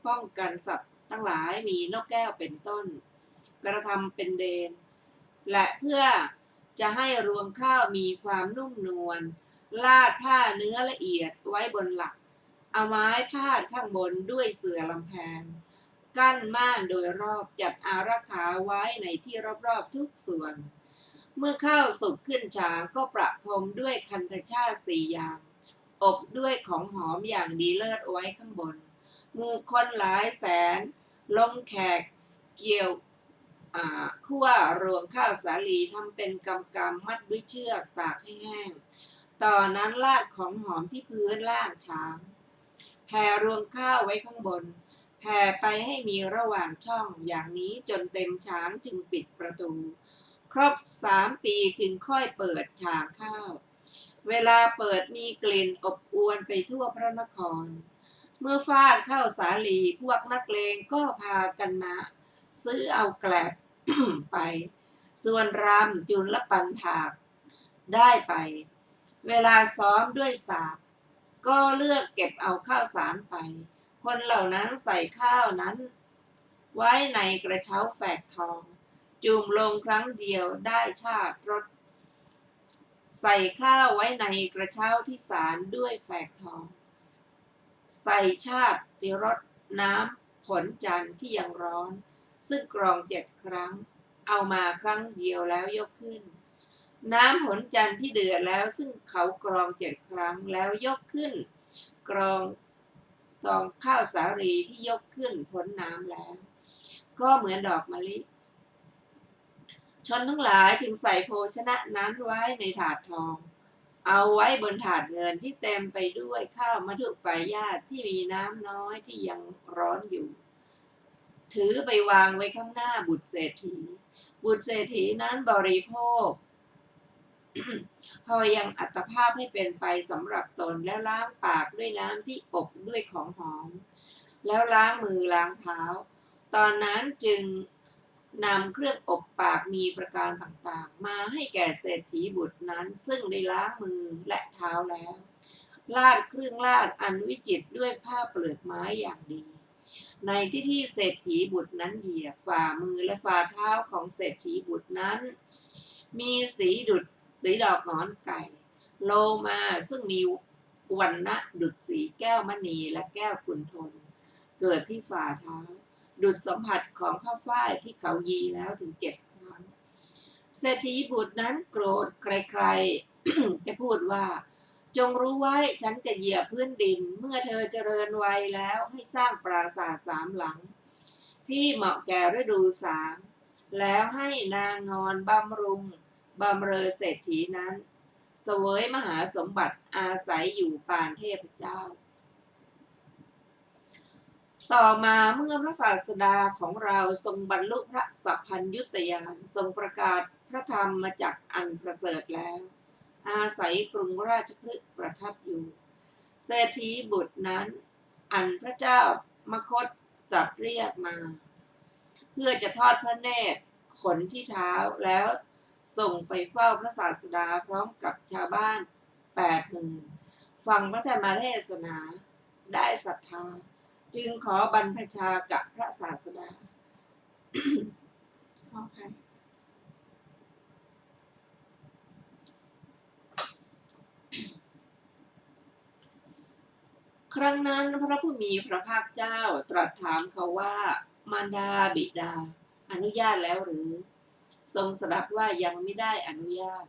S2: ป้องกันสัตว์ทั้งหลายมีนกแก้วเป็นต้นกระทำเป็นเดนและเพื่อจะให้รวงข้าวมีความนุ่มนวลลาดผ้าเนื้อละเอียดไว้บนหลักเอาไม้พาดข้างบนด้วยเสื่อลำแพงกั้นม่านโดยรอบจัดอารักขาไว้ในที่รอบๆทุกส่วนเมื่อข้าวสุกขึ้นฉางก็ประพรมด้วยคันธชาติ4 อย่างอบด้วยของหอมอย่างดีเลิศไว้ข้างบนหมู่คนหลายแสนลงแขกเกี่ยวคั่วรวงข้าวสาลีทำเป็นกำมัดด้วยเชือกตากให้แห้งต่อนนั้นราดของหอมที่พื้นล่างช้างแผ่รวงข้าวไว้ข้างบนแผ่ไปให้มีระหว่างช่องอย่างนี้จนเต็มช้างจึงปิดประตูครบ3 ปีจึงค่อยเปิดฉางข้าวเวลาเปิดมีกลิ่นอบอวนไปทั่วพระนครเมื่อฟาดข้าวสาลีพวกนักเลงก็พากันมาซื้อเอาแกลบ ไปส่วนรำจุลปันถากได้ไปเวลาซ้อมด้วยสากก็เลือกเก็บเอาข้าวสารไปคนเหล่านั้นใส่ข้าวนั้นไว้ในกระเช้าแฝกทองจุ่มลงครั้งเดียวได้ชาติรสใส่ข้าวไว้ในกระเช้าที่สารด้วยแฝกทองใส่ชาติรสน้ำผลจันทร์ที่ยังร้อนซึ่งกรอง7 ครั้งเอามาครั้งเดียวแล้วยกขึ้นน้ำผลจันทร์ที่เดือดแล้วซึ่งเขากรอง7 ครั้งแล้วยกขึ้นกรองข้าวสาลีที่ยกขึ้นพ้นน้ำแล้วก็เหมือนดอกมะลิชนทั้งหลายจึงใส่โภชนะนั้นไว้ในถาดทองเอาไว้บนถาดเงินที่เต็มไปด้วยข้าวมัทุปายาตที่มีน้ำน้อยที่ยังร้อนอยู่ถือไปวางไว้ข้างหน้าบุตรเศรษฐีนั้นบริโภค พอยังอัตภาพให้เป็นไปสำหรับตนแล้วล้างปากด้วยน้ำที่อบด้วยของหอมแล้วล้างมือล้างเท้าตอนนั้นจึงนำเครื่องอบปากมีประการต่างๆมาให้แก่เศรษฐีบุตรนั้นซึ่งได้ล้างมือและเท้าแล้วลาดเครื่องลาดอันวิจิตรด้วยผ้าเปลือกไม้อย่างดีในที่เศรษฐีบุตรนั้นเหยียบฝ่ามือและฝ่าเท้าของเศรษฐีบุตรนั้นมีสีดอกหงอนไก่โลมาซึ่งมีวรรณะดุจสีแก้วมณีและแก้วขุนทนเกิดที่ฝ่าเท้าดุจสัมผัสของผ้าฝ้ายที่เขายีแล้วถึง7 ครั้งเศรษฐีบุตรนั้นโกรธใครๆ จะพูดว่าจงรู้ไว้ฉันจะเหยียบพื้นดินเมื่อเธอเจริญวัยแล้วให้สร้างปราสาท3 หลังที่เหมาะแก่ฤดูสางแล้วให้นางนอนบำเรอเศรษฐีนั้นเสวยมหาสมบัติอาศัยอยู่ปานเทพเจ้าต่อมาเมื่อพระศาสดาของเราทรงบรรลุพระสัพพัญญุตญาณทรงประกาศพระธรรมมาจากอันประเสริฐแล้วอาศัยกรุงราชคฤห์ประทับอยู่เศรษฐีบุตรนั้นอันพระเจ้ามคธตรัสเรียกมาเพื่อจะทอดพระเนตรขนที่เท้าแล้วส่งไปเฝ้าพระศาสดาพร้อมกับชาวบ้าน80,000ฟังพระธรรมเทศนาได้ศรัทธาจึงขอบรรพชากับพระศาสดา ขออภัยครั้งนั้นพระผู้มีพระภาคเจ้าตรัสถามเขาว่ามารดาบิดาอนุญาตแล้วหรือทรงสดับว่ายังไม่ได้อนุญาต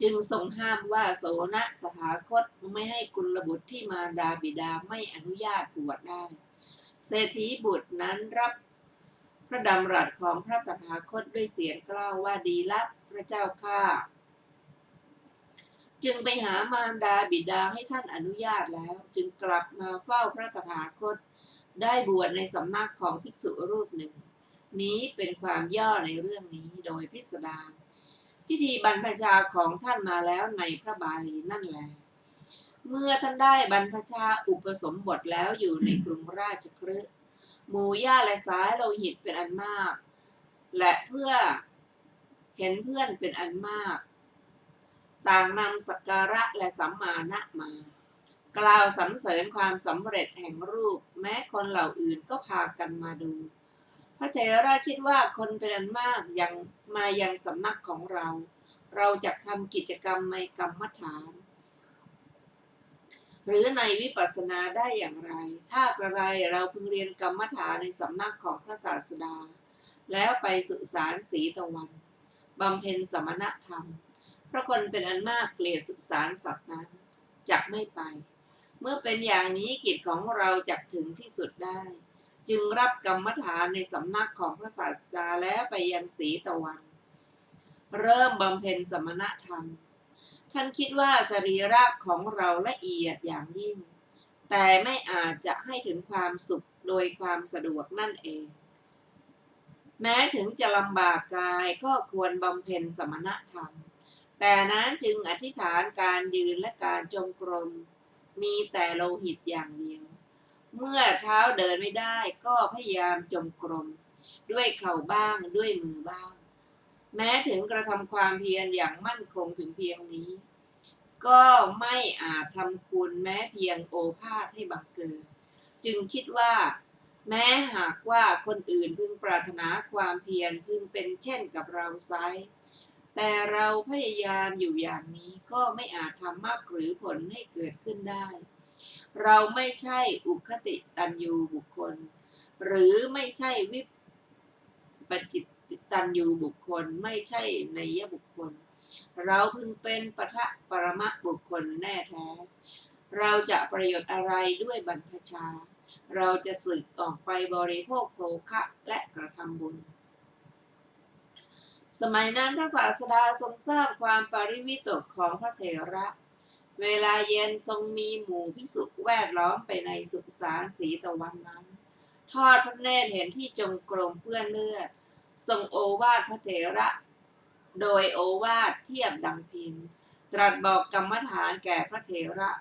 S2: จึงทรงห้ามว่าโสนตถาคตไม่ให้กุลบุตรที่มารดาบิดาไม่อนุญาตบวชได้เศรษฐีบุตรนั้นรับพระดำรัสของพระตถาคตด้วยเสียงกล้าวว่าดีละพระเจ้าข้าจึงไปหามารดาบิดาให้ท่านอนุญาตแล้วจึงกลับมาเฝ้าพระตถาคตได้บวชในสำนักของภิกษุรูปหนึ่งนี้เป็นความย่อในเรื่องนี้โดยพิสดาร พิธีบรรพชาของท่านมาแล้วในพระบาลีนั่นแหละเมื่อท่านได้บรรพชาอุปสมบทแล้วอยู่ในกรุงราชคฤห์หมู่ญาติและสายโลหิตเป็นอันมากและเพื่อเห็นเพื่อนเป็นอันมากต่างนำสักการะและสัมมาณะมากล่าวสรรเสริญความสำเร็จแห่งรูปแม้คนเหล่าอื่นก็พากันมาดูพระเถระคิดว่าคนเป็นอันมากยังสำนักของเราจะทำกิจกรรมในกรรมฐานหรือในวิปัสสนาได้อย่างไรถ้ากระไรเราพึงเรียนกรรมฐานในสำนักของพระศาสดาแล้วไปสุสานสีตะวันบำเพ็ญสมณธรรมเพราะคนเป็นอันมากเกลียดสุสานสัตว์นั้นจักไม่ไปเมื่อเป็นอย่างนี้กิจของเราจักถึงที่สุดได้จึงรับกรรมฐานในสำนักของพระศาสดาแล้วไปยังสีตะวันเริ่มบำเพ็ญสมณธรรมท่านคิดว่าสรีระของเราละเอียดอย่างยิ่งแต่ไม่อาจจะให้ถึงความสุขโดยความสะดวกนั่นเองแม้ถึงจะลำบากกายก็ควรบำเพ็ญสมณธรรมแต่นั้นจึงอธิษฐานการยืนและการจงกรมมีแต่โลหิตอย่างเดียวเมื่อเท้าเดินไม่ได้ก็พยายามจงกรมด้วยเข่าบ้างด้วยมือบ้างแม้ถึงกระทำความเพียรอย่างมั่นคงถึงเพียงนี้ก็ไม่อาจทำคุณแม้เพียงโอภาสให้บังเกิดจึงคิดว่าแม้หากว่าคนอื่นพึงปรารถนาความเพียรพึงเป็นเช่นกับเราไซร้แต่เราพยายามอยู่อย่างนี้ก็ไม่อาจทำมากหรือผลให้เกิดขึ้นได้เราไม่ใช่อุคติตัญญูบุคคลหรือไม่ใช่วิปจิตตัญญูบุคคลไม่ใช่นัยบุคคลเราพึงเป็นปทะปรมะบุคคลแน่แท้เราจะประโยชน์อะไรด้วยบรรพชาเราจะสึกออกไปบริโภคโภคะและกระทำบุญสมัยนั้นพระศาสดาทรงทราบความปริวิตกของพระเถระเวลาเย็นทรงมีหมู่ภิกษุแวดล้อมไปในสุสานสีตะวันนั้นทอดพระเนตรเห็นที่จงกรมเปื้อนเลือดทรงโอวาทพระเถระโดยโอวาทเทียบดังพินตรัสบอกกรรมฐานแก่พระเถระ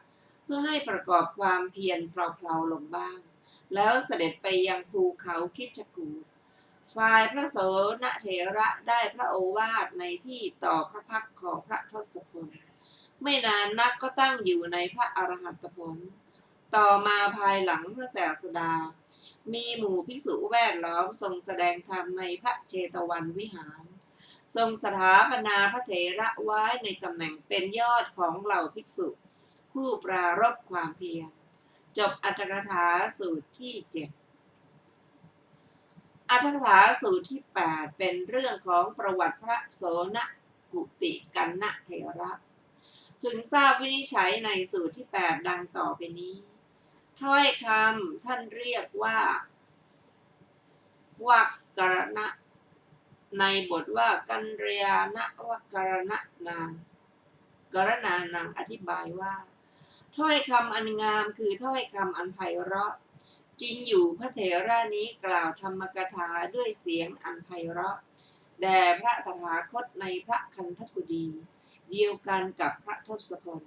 S2: เพื่อให้ประกอบความเพียรเพลาๆลงบ้างแล้วเสด็จไปยังภูเขาคิชกูฏฝ่ายพระโสนเถระได้พระโอวาทในที่ต่อพระพักของพระทศพลไม่นานนักก็ตั้งอยู่ในพระอรหันตผลต่อมาภายหลังพระศาสดามีหมู่ภิกษุแวดล้อมทรงแสดงธรรมในพระเชตวันวิหารทรงสถาปนาพระเถระไว้ในตำแหน่งเป็นยอดของเหล่าภิกษุผู้ปรารภความเพียรจบอรรถกถาสูตรที่ 7อรรถกถาสูตรที่ 8เป็นเรื่องของประวัติพระโสนกุติกัณณเถระพึงทราบวินิจฉัยในสูตรที่ 8ดังต่อไปนี้ถ้อยคำท่านเรียกว่าวักกรณะในบทว่ากัญญาณวักกรณนางกรณานางอธิบายว่าถ้อยคำอันงามคือถ้อยคำอันไพเราะจริงอยู่พระเถระนี้กล่าวธรรมกถาด้วยเสียงอันไพเราะแด่พระตถาคตในพระคันธกุฎีเดียวกันกับพระทศพล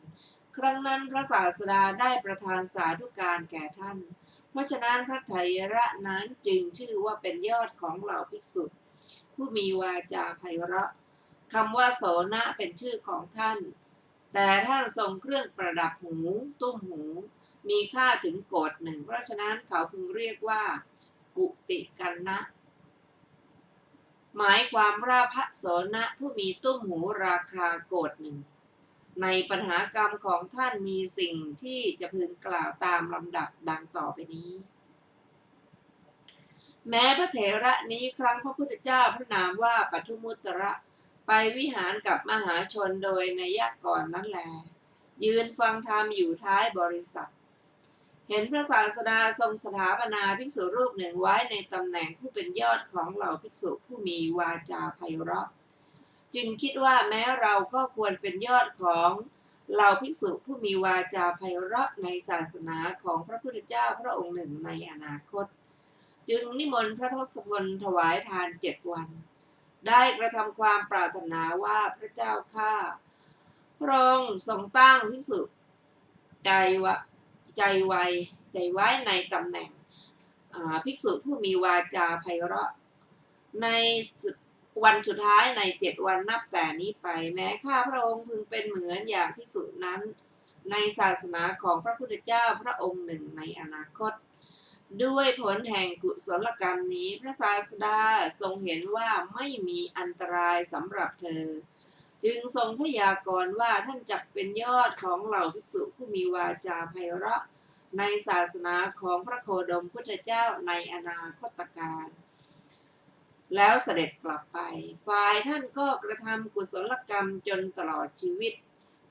S2: ครั้งนั้นพระศาสดาได้ประทานสาธุการแก่ท่านเพราะฉะนั้นพระเถระนั้นจึงชื่อว่าเป็นยอดของเหล่าภิกษุผู้มีวาจาไพเราะคำว่าโสนะเป็นชื่อของท่านแต่ท่านทรงเครื่องประดับหูตุ้มหูมีค่าถึงโกฏหนึ่งเพราะฉะนั้นเขาพึงเรียกว่ากุติกัณณะหมายความว่าพระโสนะผู้มีตุ้มหูราคาโกฏหนึ่งในปัญหากรรมของท่านมีสิ่งที่จะพึงกล่าวตามลำดับดังต่อไปนี้แม้พระเถระนี้ครั้งพระพุทธเจ้าพระนามว่าปัทุมุตระไปวิหารกับมหาชนโดยนัยก่อนนั้นแลยืนฟังธรรมอยู่ท้ายบริษัทเห็นพระศาสดาทรงสถาปนาภิกษุรูปหนึ่งไว้ในตำแหน่งผู้เป็นยอดของเหล่าภิกษุผู้มีวาจาไพเราะจึงคิดว่าแม้เราก็ควรเป็นยอดของเหล่าภิกษุผู้มีวาจาไพเราะในศาสนาของพระพุทธเจ้าพระองค์หนึ่งในอนาคตจึงนิมนต์พระทศพลถวายทาน7 วัน ได้กระทำความปรารถนาว่าพระเจ้าข้าพระองค์ทรงตั้งภิกษุใจวะใจไวใจไว้ในตำแหน่งภิกษุผู้มีวาจาไพเราะในวันสุดท้ายใน7 วันนับแต่นี้ไปแม้ข้าพระองค์พึงเป็นเหมือนอย่างภิกษุนั้นในศาสนาของพระพุทธเจ้าพระองค์หนึ่งในอนาคตด้วยผลแห่งกุศลกรรมนี้พระศาสดาทรงเห็นว่าไม่มีอันตรายสำหรับเธอจึงทรงพยากรณ์ว่าท่านจักเป็นยอดของเหล่าภิกษุผู้มีวาจาไพเราะในศาสนาของพระโคดมพุทธเจ้าในอนาคตการแล้วเสด็จกลับไปฝ่ายท่านก็กระทำกุศลกรรมจนตลอดชีวิต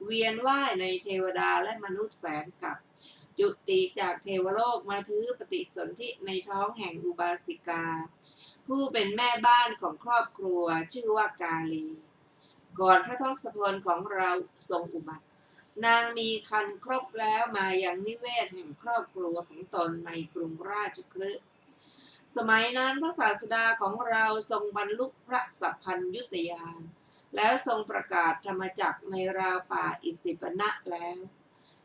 S2: เวียนว่ายในเทวดาและมนุษย์แสนกับจุติจากเทวโลกมาถือปฏิสนธิในท้องแห่งอุบาสิกาผู้เป็นแม่บ้านของครอบครัวชื่อว่ากาลีก่อนพระทศพลของเราทรงอุบัตินางมีครรภ์ครบแล้วมายังนิเวศแห่งครอบครัวของตนในกรุงราชคฤห์สมัยนั้นพระศาสดาของเราทรงบรรลุพระสัพพัญญุตญาณแล้วทรงประกาศธรรมจักรในราวป่าอิสิปนะแล้ว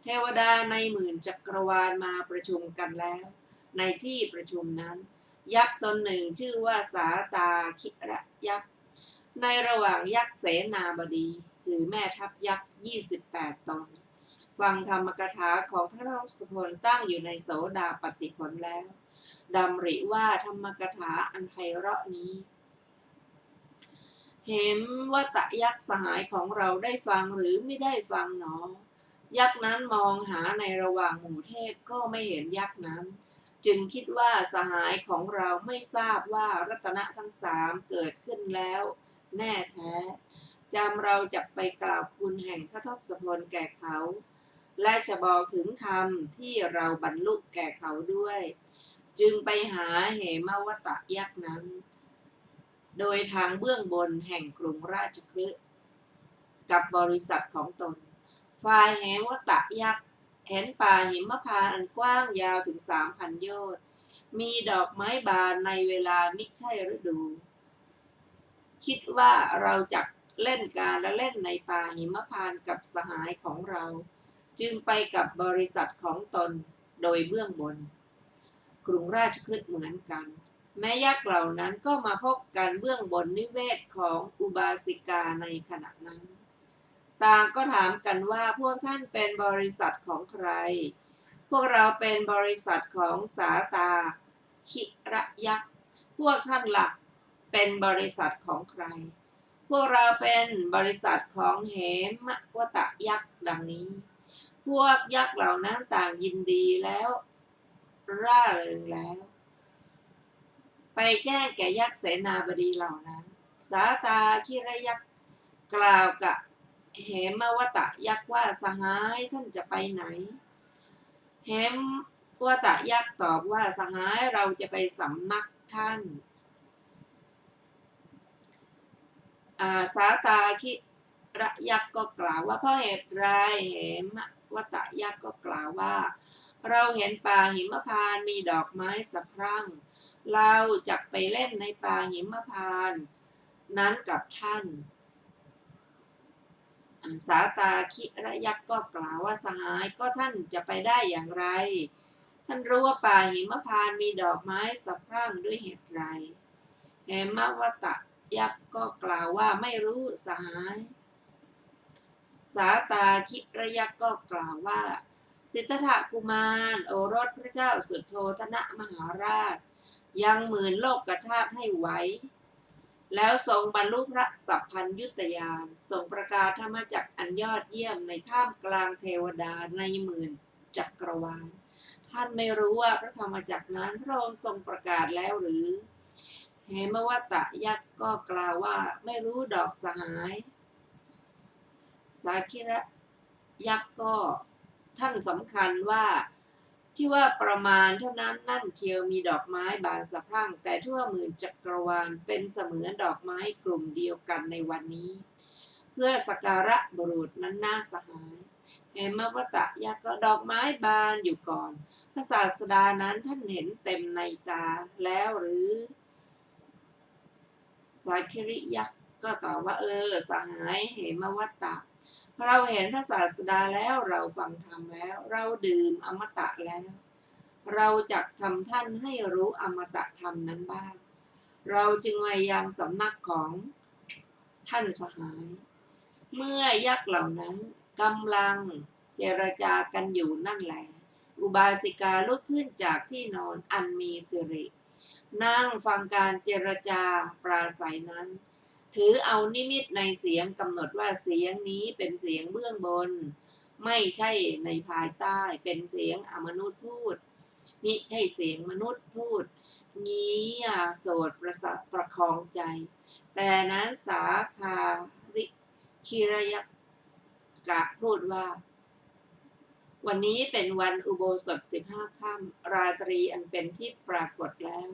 S2: เทวดาในหมื่นจักรวาลมาประชุมกันแล้วในที่ประชุมนั้นยักษ์ตนหนึ่งชื่อว่าสาตาคิระยักษ์ในระหว่างยักษ์เสนาบดีคือแม่ทัพยักษ์28 ตนฟังธรรมกถาของพระทศพลตั้งอยู่ในโสดาปัตติผลแล้วดำริว่าธรรมกถาอันไพเราะนี้เหมวตยักษ์สหายของเราได้ฟังหรือไม่ได้ฟังหนอยักษ์นั้นมองหาในระหว่างหมู่เทพก็ไม่เห็นยักษ์นั้นจึงคิดว่าสหายของเราไม่ทราบว่ารัตนะทั้ง3เกิดขึ้นแล้วแน่แท้จำเราจะไปกล่าวคุณแห่งพระทศพลแก่เขาและจะบอกถึงธรรมที่เราบรรลุแก่เขาด้วยจึงไปหาเหมวตยักษ์นั้นโดยทางเบื้องบนแห่งกรุงราชคฤห์กับบริษัทของตนฝ่ายเหมวตยักษ์เห็นป่าหิมพานต์อันกว้างยาวถึง3,000 โยชน์มีดอกไม้บานในเวลามิใช่ฤดูคิดว่าเราจะเล่นการละเล่นในป่าหิมพานต์กับสหายของเราจึงไปกับบริษัทของตนโดยเบื้องบนกรุงราชคฤห์เหมือนกันแม้ยักษ์เหล่านั้นก็มาพบกันเบื้องบนนิเวศของอุบาสิกาในขณะนั้นต่างก็ถามกันว่าพวกท่านเป็นบริษัทของใครพวกเราเป็นบริษัทของสาตาคิระยักษ์พวกท่านหลักเป็นบริษัทของใครพวกเราเป็นบริษัทของเหมวตยักษ์ดังนี้พวกยักษ์เหล่านั้นต่างยินดีแล้วร่าเริงแล้วไปแจ้งแก่ยักษ์เสนาบดีเหล่านั้นสาตาคิระยักษ์กล่าวกับเหมวตยักษ์ว่าสหายท่านจะไปไหนเหมวตยักษ์ตอบว่าสหายเราจะไปสำนักท่านสาตาคิระยักษ์ก็กล่าวว่าเพราะเหตุไรเหมวตยักษ์ก็กล่าวว่าเราเห็นป่าหิมพานต์มีดอกไม้สะพรั่งเราจะไปเล่นในป่าหิมพานต์นั้นกับท่านสาตาคิระยักษ์ก็กล่าวว่าสหายก็ท่านจะไปได้อย่างไรท่านรู้ว่าป่าหิมพานต์มีดอกไม้สะพรั่งด้วยเหตุไรเหมวตยักษ์ก็กล่าวว่าไม่รู้สหายสาตาคิระยักษ์ก็กล่าวว่าสิทธัตถกุมารโอรสพระเจ้าสุโธทนะมหาราชยังหมื่นโลกธาตุให้ไหวแล้วทรงบรรลุพระสัพพัญญุตญาณทรงประกาศธรรมจักรอันยอดเยี่ยมในท่ามกลางเทวดาในหมื่นจักรวาลท่านไม่รู้ว่าพระธรรมจักรนั้นพระองค์ทรงประกาศแล้วหรือเหมวตยักษ์ก็กล่าวว่าไม่รู้ดอกสหายสาคิระยักษ์ก็ท่านสำคัญว่าที่ว่าประมาณเท่านั้นนั่นเชียวมีดอกไม้บานสะพรั่งแต่ทั่วหมื่นจักรวาลเป็นเสมือนดอกไม้กลุ่มเดียวกันในวันนี้เพื่อสักการะบุรุษนั้นน่าสหายเหมวตยักษ์ก็ดอกไม้บานอยู่ก่อนพระศาสดานั้นท่านเห็นเต็มในตาแล้วหรือ สาคิริยักษ์ก็ตอบว่าสหายเหมวัตตะเราเห็นพระศาสดาแล้วเราฟังธรรมแล้วเราดื่มอมตะแล้วเราจักทำท่านให้รู้อมตะธรรมนั้นบ้างเราจึงมายังสำนักของท่านสหายเมื่อยักษ์เหล่านั้นกำลังเจรจากันอยู่นั่นแหละอุบาสิกาลุกขึ้นจากที่นอนอันมีสิรินั่งฟังการเจรจาปราศัยนั้นถือเอานิมิตในเสียงกำหนดว่าเสียงนี้เป็นเสียงเบื้องบนไม่ใช่ในภายใต้เป็นเสียงอมนุษย์พูดมิใช่เสียงมนุษย์พูดงี้โสดประคองใจแต่นั้นสาคาริคิรยกะพูดว่าวันนี้เป็นวันอุโบสถ15 ค่ำราตรีอันเป็นที่ปรากฏแล้ว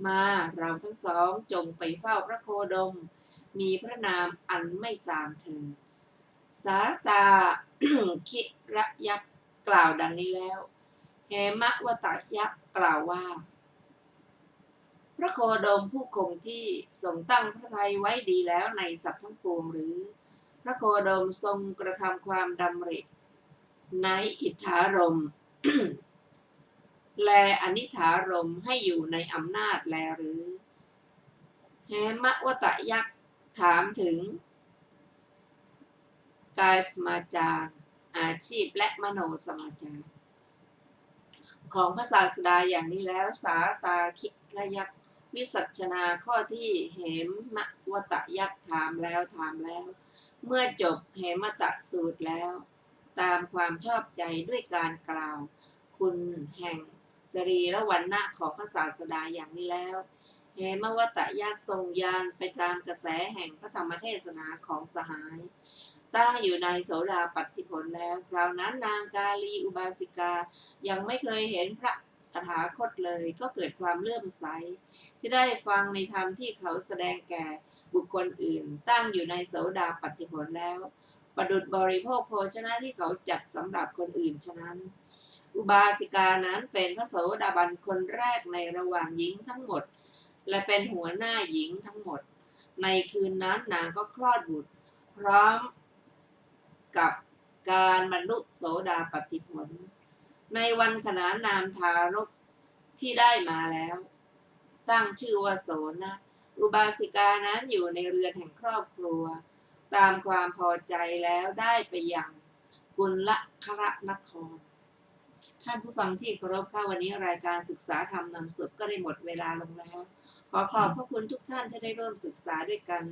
S2: มาเราทั้งสองจงไปเฝ้าพระโคดมมีพระนามอันไม่สามเถิดสาตา คิระยักษ์กล่าวดังนี้แล้วเหมะวตยักษ์กล่าวว่าพระโคดมผู้คงที่ทรงตั้งพระทัยไว้ดีแล้วในสัตว์ทั้งปวงหรือพระโคดมทรงกระทำความดำริในอิทธารม แลอนิถารมให้อยู่ในอำนาจแลหรือเหมะวตยักษ์ถามถึงกายสมาจารอาชีพและมโนสมาจารของพระศาสดาอย่างนี้แล้วสาตาคิระยักษ์วิสัชนาข้อที่เหมะวตยักษ์ถามแล้วเมื่อจบเหมตะสูตรแล้วตามความชอบใจด้วยการกล่าวคุณแห่งสรีระวรรณะของพระศาสดาอย่างนี้แล้วเหมวตยักษ์ทรงยานไปตามกระแสแห่งพระธรรมเทศนาของสหายตั้งอยู่ในโสดาปัตติผลแล้วคราวนั้นนางกาลีอุบาสิกายังไม่เคยเห็นพระตถาคตเลยก็เกิดความเลื่อมใสที่ได้ฟังในธรรมที่เขาแสดงแก่บุคคลอื่นตั้งอยู่ในโสดาปัตติผลแล้วประดุจบริโภคโภชนะที่เขาจัดสำหรับคนอื่นฉะนั้นอุบาสิกานั้นเป็นพระโสดาบันคนแรกในระหว่างหญิงทั้งหมดและเป็นหัวหน้าหญิงทั้งหมดในคืนนั้นนางก็คลอดบุตรพร้อมกับการบรรลุโสดาปัตติผลในวันขนานนามทารกที่ได้มาแล้วตั้งชื่อว่าโสนะอุบาสิกานั้นอยู่ในเรือนแห่งครอบครัวตามความพอใจแล้วได้ไปยังกุลคระนครท่านผู้ฟังที่เคารพค่ะวันนี้รายการศึกษาธรรมนำสุดก็ได้หมดเวลาลงแล้วขอขอบพระคุณทุกท่านที่ได้ร่วมศึกษาด้วยกัน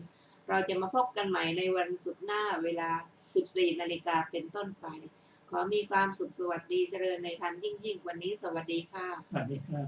S2: เราจะมาพบกันใหม่ในวันศุกร์หน้าเวลา 14 นาฬิกาเป็นต้นไปขอมีความสุขสวัสดีเจริญในธรรมยิ่งวันนี้สวัสดีค่ะ
S1: สวัสดีครับ